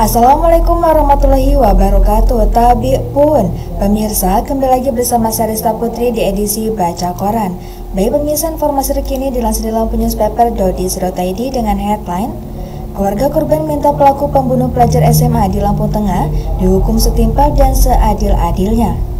Assalamualaikum warahmatullahi wabarakatuh. Tabi pun pemirsa, kembali lagi bersama saya Rista Putri di edisi Baca Koran. Baik pemirsa, informasi terkini dilansir dalam newspaper.di.id dengan headline: keluarga korban minta pelaku pembunuh pelajar SMA di Lampung Tengah dihukum setimpal dan seadil-adilnya.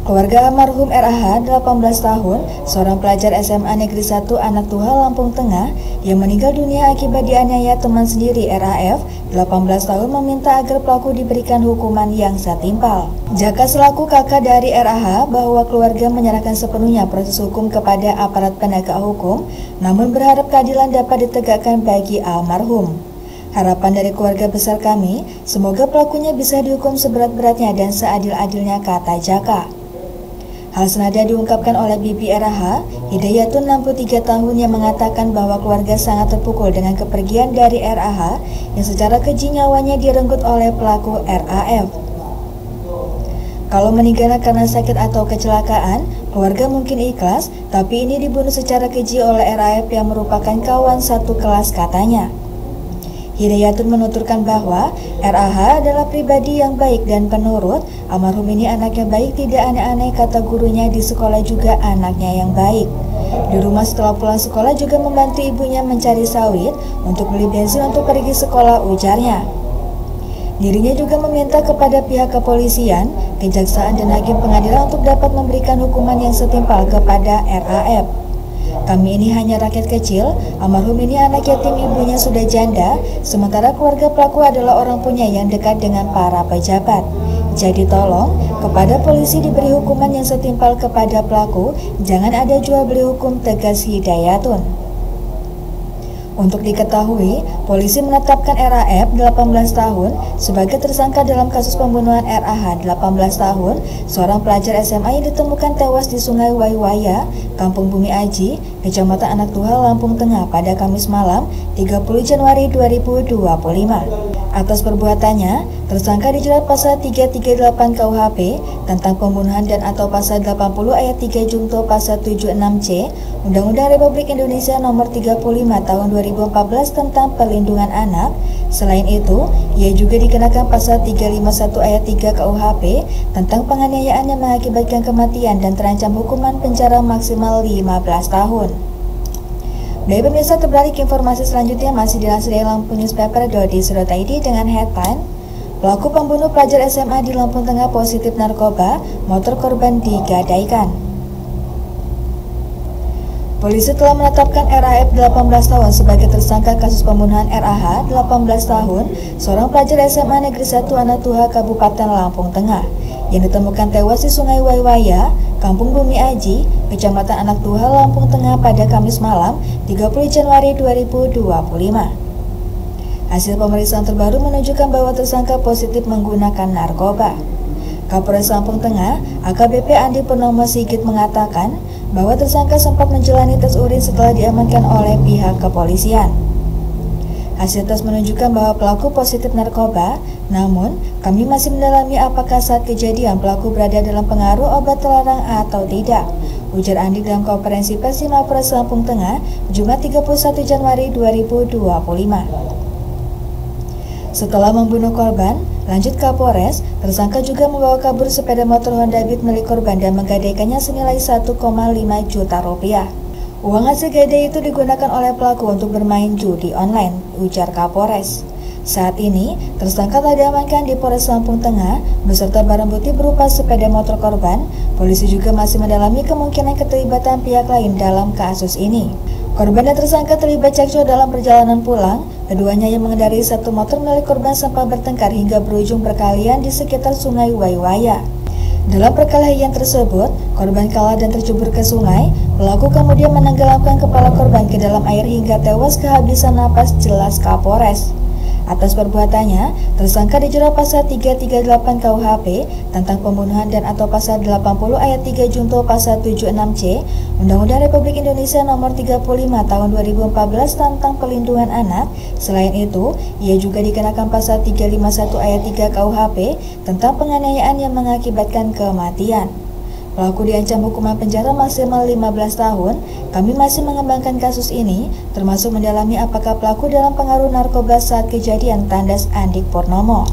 Keluarga almarhum RAH 18 tahun, seorang pelajar SMA Negeri 1 Anak Tuha Lampung Tengah yang meninggal dunia akibat dianiaya teman sendiri RAF 18 tahun meminta agar pelaku diberikan hukuman yang setimpal. Jaka selaku kakak dari RAH bahwa keluarga menyerahkan sepenuhnya proses hukum kepada aparat penegak hukum, namun berharap keadilan dapat ditegakkan bagi almarhum. Harapan dari keluarga besar kami, semoga pelakunya bisa dihukum seberat-beratnya dan seadil-adilnya, kata Jaka. Hal senada diungkapkan oleh bibi RAH, Hidayatun 63 tahun, yang mengatakan bahwa keluarga sangat terpukul dengan kepergian dari RAH yang secara keji nyawanya direnggut oleh pelaku RAF. Kalau meninggal karena sakit atau kecelakaan, keluarga mungkin ikhlas, tapi ini dibunuh secara keji oleh RAF yang merupakan kawan satu kelas, katanya. Hidayatun menuturkan bahwa RAH adalah pribadi yang baik dan penurut. Almarhum ini anaknya baik, tidak aneh-aneh, kata gurunya. Di sekolah juga anaknya yang baik. Di rumah setelah pulang sekolah juga membantu ibunya mencari sawit untuk beli bensin untuk pergi sekolah, ujarnya. Dirinya juga meminta kepada pihak kepolisian, kejaksaan dan hakim pengadilan untuk dapat memberikan hukuman yang setimpal kepada RAF. Kami ini hanya rakyat kecil, almarhum ini anak yatim, ibunya sudah janda, sementara keluarga pelaku adalah orang punya yang dekat dengan para pejabat. Jadi tolong, kepada polisi diberi hukuman yang setimpal kepada pelaku, jangan ada jual beli hukum, tegas Hidayatun. Untuk diketahui, polisi menetapkan RAF 18 tahun sebagai tersangka dalam kasus pembunuhan RAH 18 tahun, seorang pelajar SMA yang ditemukan tewas di Sungai Waiwaya, Kampung Bumi Aji, Kecamatan Anak Tuha, Lampung Tengah pada Kamis malam 30 Januari 2025. Atas perbuatannya, tersangka dijerat pasal 338 KUHP tentang pembunuhan dan atau pasal 80 ayat 3 Jungto pasal 76C Undang-Undang Republik Indonesia Nomor 35 Tahun 2014 tentang Perlindungan Anak. Selain itu, ia juga dikenakan pasal 351 ayat 3 KUHP tentang penganiayaan yang mengakibatkan kematian dan terancam hukuman penjara maksimal 15 tahun. Baik pemirsa, kembali ke informasi selanjutnya masih dilansir dari Lampung newspaper.di.id dengan headline: pelaku pembunuh pelajar SMA di Lampung Tengah positif narkoba, motor korban digadaikan. Polisi telah menetapkan RAF 18 tahun sebagai tersangka kasus pembunuhan RAH 18 tahun, seorang pelajar SMA Negeri 1 Anak Tuha Kabupaten Lampung Tengah yang ditemukan tewas di Sungai Waiwaya, Kampung Bumi Aji, Kecamatan Anak Tuha, Lampung Tengah pada Kamis malam 30 Januari 2025. Hasil pemeriksaan terbaru menunjukkan bahwa tersangka positif menggunakan narkoba. Kapolres Lampung Tengah, AKBP Andi Purnomo Sigit, mengatakan bahwa tersangka sempat menjalani tes urin setelah diamankan oleh pihak kepolisian. Hasil tes menunjukkan bahwa pelaku positif narkoba, namun kami masih mendalami apakah saat kejadian pelaku berada dalam pengaruh obat terlarang atau tidak, ujar Andi dalam konferensi pers di Mapolres Lampung Tengah, Jumat 31 Januari 2025. Setelah membunuh korban, lanjut Kapolres, tersangka juga membawa kabur sepeda motor Honda Beat milik korban dan menggadaikannya senilai 1,5 juta rupiah. Uang hasil gadai itu digunakan oleh pelaku untuk bermain judi online, ujar Kapolres. Saat ini, tersangka telah diamankan di Polres Lampung Tengah beserta barang bukti berupa sepeda motor korban. Polisi juga masih mendalami kemungkinan keterlibatan pihak lain dalam kasus ini. Korban dan tersangka terlibat cekcok dalam perjalanan pulang. Keduanya yang mengendarai satu motor milik korban sempat bertengkar hingga berujung perkelahian di sekitar Sungai Waiwaya. Dalam perkelahian tersebut, korban kalah dan tercebur ke sungai. Pelaku kemudian menenggelamkan kepala korban ke dalam air hingga tewas kehabisan napas, jelas Kapolres. Atas perbuatannya, tersangka dijerat pasal 338 KUHP tentang pembunuhan dan atau pasal 80 ayat 3 Jungto pasal 76C Undang-Undang Republik Indonesia Nomor 35 Tahun 2014 tentang Perlindungan Anak. Selain itu, ia juga dikenakan pasal 351 ayat 3 KUHP tentang penganiayaan yang mengakibatkan kematian. pelaku diancam hukuman penjara maksimal 15 tahun. Kami masih mengembangkan kasus ini, termasuk mendalami apakah pelaku dalam pengaruh narkoba saat kejadian, tandas Andik Purnomo.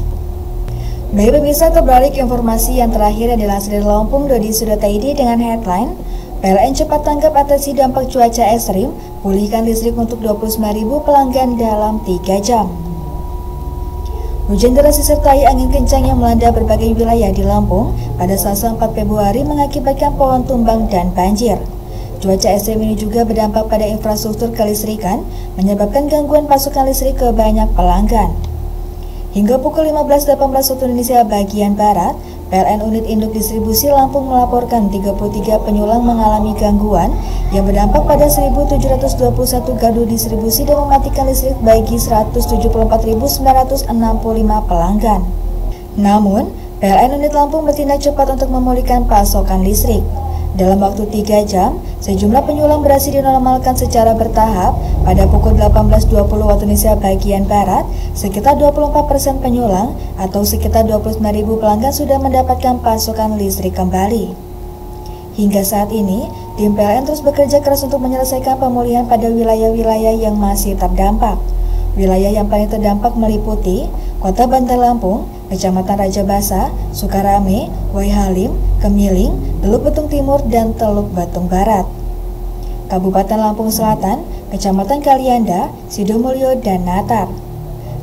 Baik pemirsa, terbalik informasi yang terakhir yang dilansir dari Lampung.id dengan headline PLN cepat tanggap atasi dampak cuaca ekstrim, pulihkan listrik untuk 29.000 pelanggan dalam 3 jam. Hujan deras disertai angin kencang yang melanda berbagai wilayah di Lampung pada Selasa 4 Februari mengakibatkan pohon tumbang dan banjir. Cuaca ekstrim ini juga berdampak pada infrastruktur kelistrikan, menyebabkan gangguan pasokan listrik ke banyak pelanggan. Hingga pukul 15.18 waktu Indonesia bagian Barat, PLN Unit Induk Distribusi Lampung melaporkan 33 penyulang mengalami gangguan yang berdampak pada 1.721 gardu distribusi dan mematikan listrik bagi 174.965 pelanggan. Namun, PLN Unit Lampung bertindak cepat untuk memulihkan pasokan listrik. Dalam waktu 3 jam, sejumlah penyulang berhasil dinormalkan secara bertahap. Pada pukul 18.20 waktu Indonesia bagian Barat, sekitar 24% penyulang atau sekitar 29.000 pelanggan sudah mendapatkan pasokan listrik kembali. Hingga saat ini, tim PLN terus bekerja keras untuk menyelesaikan pemulihan pada wilayah-wilayah yang masih terdampak. Wilayah yang paling terdampak meliputi Kota Bandar Lampung, Kecamatan Raja Basa, Sukarame, Waihalim, Kemiling, Teluk Betung Timur, dan Teluk Betung Barat. Kabupaten Lampung Selatan, Kecamatan Kalianda, Sidomulyo, dan Natar.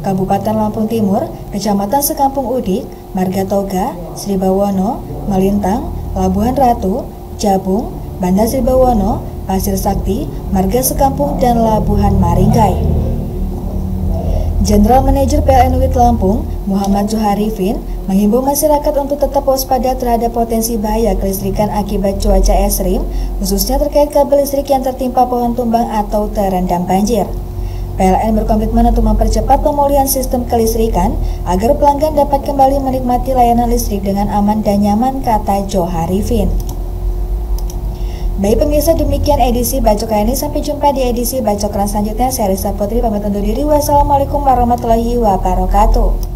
Kabupaten Lampung Timur, Kecamatan Sekampung Udik, Margatoga, Sribawono, Melintang, Labuhan Ratu, Jabung, Bandar Sribawono, Pasir Sakti, Marga Sekampung, dan Labuhan Maringgai. General Manager PLN Unit Lampung, Muhammad Zuharifin, menghimbau masyarakat untuk tetap waspada terhadap potensi bahaya kelistrikan akibat cuaca ekstrim, khususnya terkait kabel listrik yang tertimpa pohon tumbang atau terendam banjir. PLN berkomitmen untuk mempercepat pemulihan sistem kelistrikan agar pelanggan dapat kembali menikmati layanan listrik dengan aman dan nyaman, kata Zuharifin. Baik pemirsa, demikian edisi Bacok kali ini. Sampai jumpa di edisi Bacok selanjutnya. Saya Risa Putri pamit undur diri. Wassalamualaikum warahmatullahi wabarakatuh.